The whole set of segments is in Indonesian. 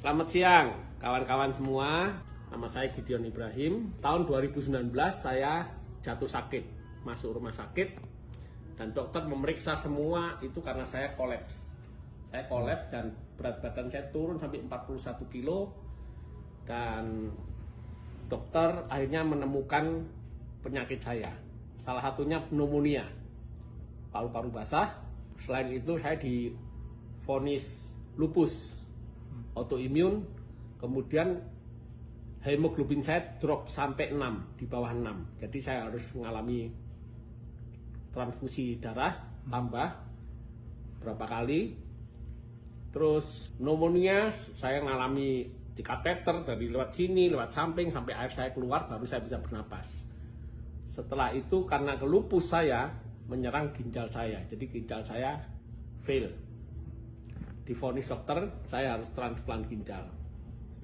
Selamat siang kawan-kawan semua. Nama saya Gideon Ibrahim. Tahun 2019 saya jatuh sakit, masuk rumah sakit, dan dokter memeriksa semua itu karena saya kolaps. Saya kolaps dan berat badan saya turun sampai 41 kilo, dan dokter akhirnya menemukan penyakit saya. Salah satunya pneumonia, paru-paru basah. Selain itu saya divonis lupus autoimun, kemudian hemoglobin saya drop sampai 6, di bawah 6. Jadi saya harus mengalami transfusi darah tambah berapa kali. Terus pneumonia saya mengalami di kateter dari lewat sini, lewat samping sampai air saya keluar baru saya bisa bernapas. Setelah itu karena lupus saya menyerang ginjal saya, jadi ginjal saya fail. Divonis dokter saya harus transplant ginjal.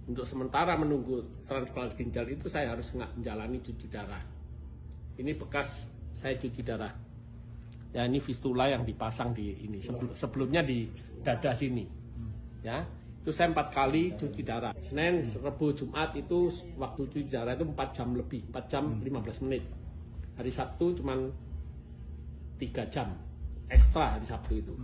Untuk sementara menunggu transplant ginjal itu saya harus menjalani cuci darah. Ini bekas saya cuci darah. Ya, ini fistula yang dipasang di ini. Sebelumnya di dada sini. Ya, itu saya 4 kali cuci darah. Senin, Rabu, Jumat itu waktu cuci darah itu 4 jam lebih, 4 jam 15 menit. Hari Sabtu cuman 3 jam ekstra hari Sabtu itu.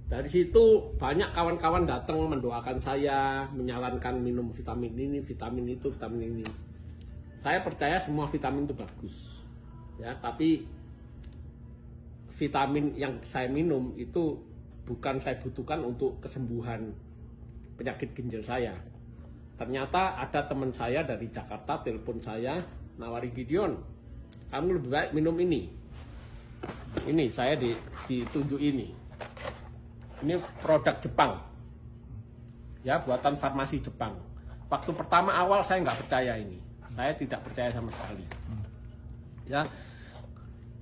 Dari situ banyak kawan-kawan datang mendoakan saya, menyarankan minum vitamin ini, vitamin itu, vitamin ini. Saya percaya semua vitamin itu bagus, ya. Tapi vitamin yang saya minum itu bukan saya butuhkan untuk kesembuhan penyakit ginjal saya. Ternyata ada teman saya dari Jakarta telepon saya, nawari, Gideon, kamu lebih baik minum ini. Ini saya ditunjuk ini. Ini produk Jepang, ya, buatan farmasi Jepang. Waktu pertama awal saya nggak percaya ini, saya tidak percaya sama sekali, ya.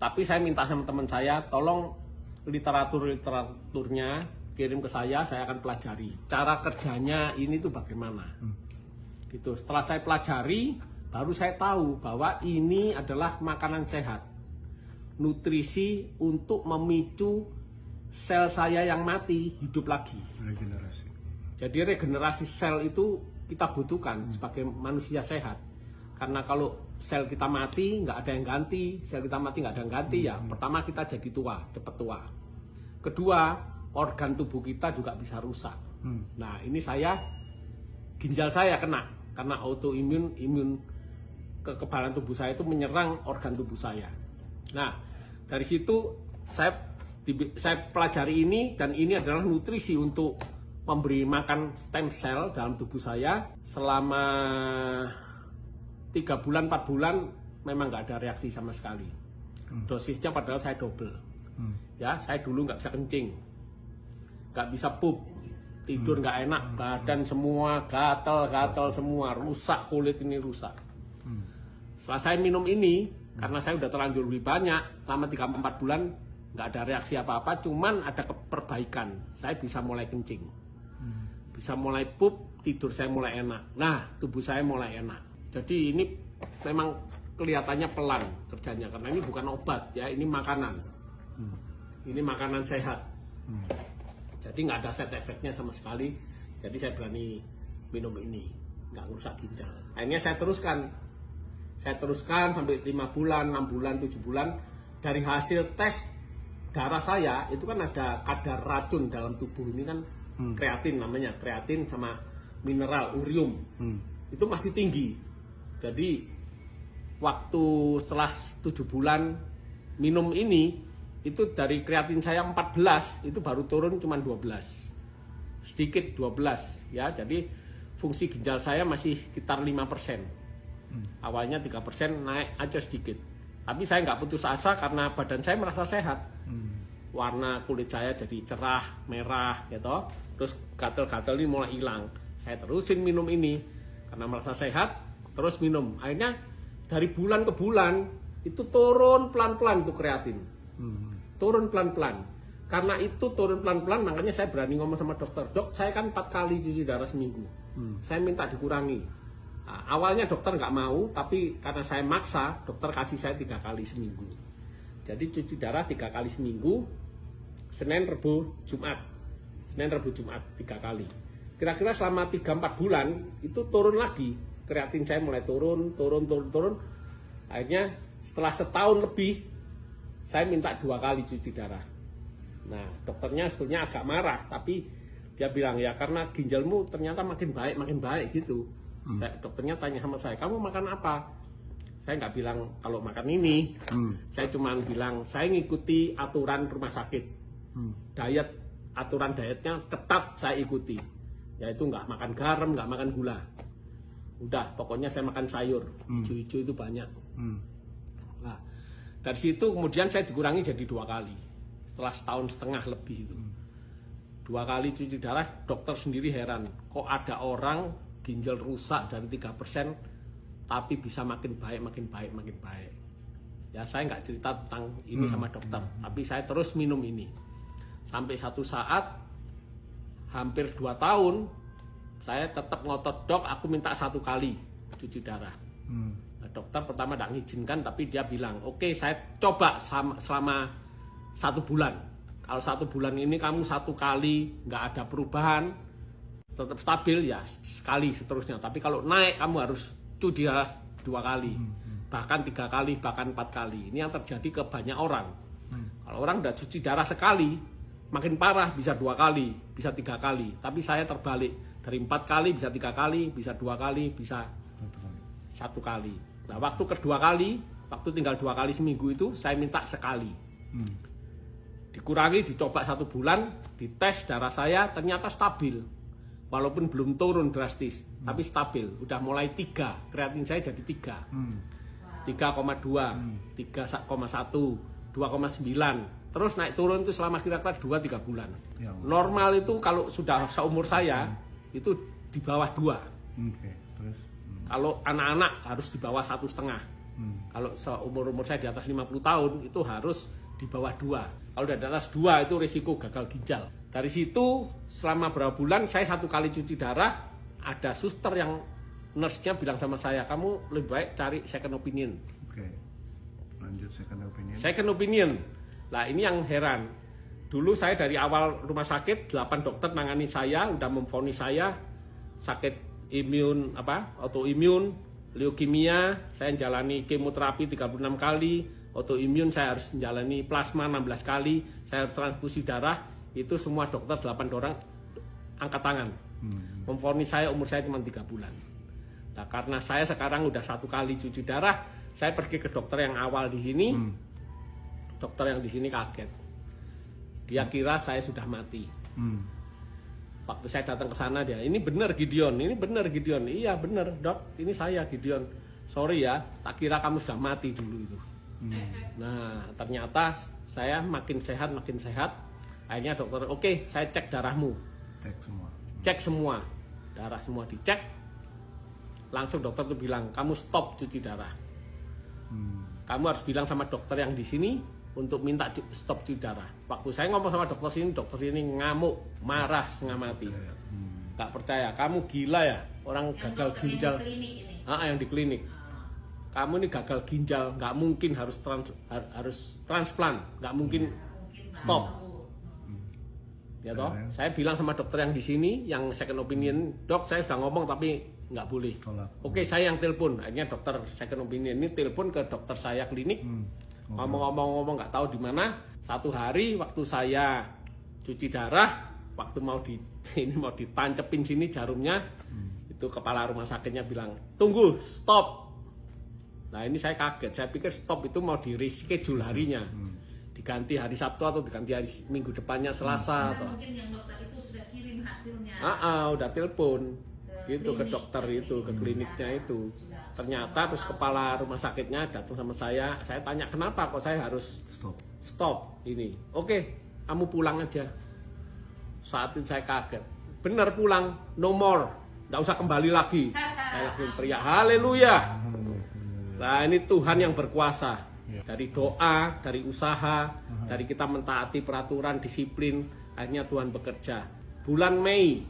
Tapi saya minta sama teman saya, tolong literaturnya kirim ke saya akan pelajari cara kerjanya ini tuh bagaimana. Gitu. Setelah saya pelajari, baru saya tahu bahwa ini adalah makanan sehat, nutrisi untuk memicu sel saya yang mati hidup lagi. Regenerasi. Jadi regenerasi sel itu kita butuhkan sebagai manusia sehat. Karena kalau sel kita mati nggak ada yang ganti, sel kita mati nggak ada yang ganti, ya pertama kita jadi tua, cepat tua. Kedua, organ tubuh kita juga bisa rusak. Nah, ini ginjal saya kena karena autoimun, kekebalan tubuh saya itu menyerang organ tubuh saya. Nah, dari situ saya pelajari ini, dan ini adalah nutrisi untuk memberi makan stem cell dalam tubuh saya. Selama 3 bulan, 4 bulan memang nggak ada reaksi sama sekali. Dosisnya padahal saya double. Ya, saya dulu nggak bisa kencing, nggak bisa pup, tidur nggak enak, badan semua gatal semua, rusak, kulit ini rusak. Setelah saya minum ini, karena saya udah terlanjur lebih banyak, selama 3-4 bulan nggak ada reaksi apa-apa, cuman ada perbaikan. Saya bisa mulai kencing, bisa mulai pup, tidur saya mulai enak. Nah, tubuh saya mulai enak. Jadi ini memang kelihatannya pelan kerjanya, karena ini bukan obat, ya, ini makanan. Ini makanan sehat. Jadi nggak ada side effect-nya sama sekali. Jadi saya berani minum ini, nggak ngerusak ginjal. Akhirnya saya teruskan sampai 5 bulan, 6 bulan, 7 bulan. Dari hasil tes darah saya itu kan ada kadar racun dalam tubuh ini kan, kreatin namanya, kreatin sama mineral urium, itu masih tinggi. Jadi waktu setelah 7 bulan minum ini, itu dari kreatin saya 14 itu baru turun cuma 12, sedikit 12, ya. Jadi fungsi ginjal saya masih sekitar 5%. Awalnya 3%, naik aja sedikit. Tapi saya nggak putus asa karena badan saya merasa sehat. Warna kulit saya jadi cerah, merah, gitu. Terus gatal-gatal ini mulai hilang. Saya terusin minum ini karena merasa sehat, terus minum. Akhirnya dari bulan ke bulan itu turun pelan-pelan tuh kreatin. Turun pelan-pelan. Karena itu turun pelan-pelan, makanya saya berani ngomong sama dokter. Dok, saya kan 4 kali cuci darah seminggu. Saya minta dikurangi. Nah, awalnya dokter nggak mau, tapi karena saya maksa, dokter kasih saya 3 kali seminggu. Jadi cuci darah 3 kali seminggu, Senin, Rabu, Jumat. Senin, Rabu, Jumat 3 kali. Kira-kira selama 3-4 bulan itu turun lagi. Kreatin saya mulai turun. Akhirnya setelah setahun lebih saya minta 2 kali cuci darah. Nah, dokternya sebetulnya agak marah, tapi dia bilang ya karena ginjalmu ternyata makin baik gitu. Dokternya tanya sama saya, kamu makan apa? Saya nggak bilang kalau makan ini. Saya cuma bilang saya ngikuti aturan rumah sakit. Aturan dietnya ketat saya ikuti. Yaitu nggak makan garam, nggak makan gula. Udah, pokoknya saya makan sayur. Hijau-hijau itu banyak. Nah, dari situ kemudian saya dikurangi jadi 2 kali. Setelah setahun setengah lebih itu 2 kali cuci darah, dokter sendiri heran kok ada orang ginjal rusak dari 3% tapi bisa makin baik. Ya saya nggak cerita tentang ini sama dokter, tapi saya terus minum ini sampai satu saat hampir 2 tahun saya tetap ngotot, dok aku minta 1 kali cuci darah. Nah, dokter pertama tidak mengizinkan, tapi dia bilang oke, saya coba selama 1 bulan. Kalau 1 bulan ini kamu 1 kali nggak ada perubahan, tetap stabil ya sekali seterusnya. Tapi kalau naik kamu harus cuci darah 2 kali, bahkan 3 kali, bahkan 4 kali. Ini yang terjadi ke banyak orang. Kalau orang udah cuci darah sekali, makin parah bisa 2 kali, bisa 3 kali. Tapi saya terbalik, dari 4 kali bisa 3 kali, bisa 2 kali, bisa 1 kali. Nah waktu kedua kali, waktu tinggal 2 kali seminggu itu saya minta sekali. Dikurangi, dicoba 1 bulan, dites darah saya ternyata stabil, walaupun belum turun drastis, tapi stabil. Udah mulai 3, kreatin saya jadi 3, 3,2, 3,1, 2,9, terus naik turun itu selama kira-kira 2-3 bulan. Normal itu kalau sudah seumur saya itu di bawah 2. Terus kalau anak-anak harus di bawah 1,5. Kalau seumur saya di atas 50 tahun itu harus di bawah 2. Kalau di atas 2 itu risiko gagal ginjal. Dari situ selama berapa bulan saya 1 kali cuci darah, ada suster yang nurse-nya bilang sama saya, kamu lebih baik cari second opinion. Lanjut second opinion. Second opinion. Nah ini yang heran. Dulu saya dari awal rumah sakit 8 dokter nangani saya, udah memvonis saya sakit autoimun, leukemia, saya jalani kemoterapi 36 kali, autoimun saya harus menjalani plasma 16 kali, saya harus transfusi darah. Itu semua dokter 8 orang angkat tangan. Memvonis saya umur saya cuma 3 bulan. Nah, karena saya sekarang udah 1 kali cuci darah, saya pergi ke dokter yang awal di sini. Dokter yang di sini kaget. Dia kira saya sudah mati. Waktu saya datang ke sana dia, ini benar Gideon, ini benar Gideon. Iya benar dok, ini saya Gideon. Sorry ya, tak kira kamu sudah mati dulu itu. Nah ternyata saya makin sehat. Akhirnya dokter, oke, saya cek darahmu. Cek semua, darah semua dicek. Langsung dokter tuh bilang, kamu stop cuci darah. Kamu harus bilang sama dokter yang di sini untuk minta stop cuci darah. Waktu saya ngomong sama dokter sini ngamuk, marah setengah mati. Gak percaya, kamu gila ya, orang yang gagal ginjal. Yang di klinik. Kamu ini gagal ginjal, nggak mungkin harus transplant, nggak mungkin stop. Ya toh, saya bilang sama dokter yang di sini, yang second opinion, dok saya sudah ngomong tapi nggak boleh. Oke, saya yang telepon. Akhirnya dokter second opinion ini telepon ke dokter saya klinik, ngomong nggak tahu di mana. 1 hari waktu saya cuci darah, waktu mau ditancepin sini jarumnya, itu kepala rumah sakitnya bilang, tunggu, stop. Nah ini saya kaget, saya pikir stop itu mau di reschedule harinya. Diganti hari Sabtu atau diganti hari minggu depannya Selasa. Mungkin yang dokter itu sudah kirim hasilnya. Udah telepon gitu ke dokter itu, ke kliniknya itu. Ternyata terus kepala rumah sakitnya datang sama saya tanya kenapa kok saya harus stop ini. Oke, kamu pulang aja. Saat itu saya kaget, bener pulang, no more, nggak usah kembali lagi. Saya langsung teriak haleluya. Nah ini Tuhan yang berkuasa. Dari doa, dari usaha, dari kita mentaati peraturan, disiplin, akhirnya Tuhan bekerja. Bulan Mei,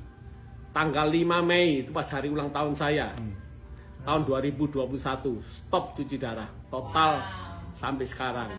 tanggal 5 Mei, itu pas hari ulang tahun saya, tahun 2021, stop cuci darah, total sampai sekarang.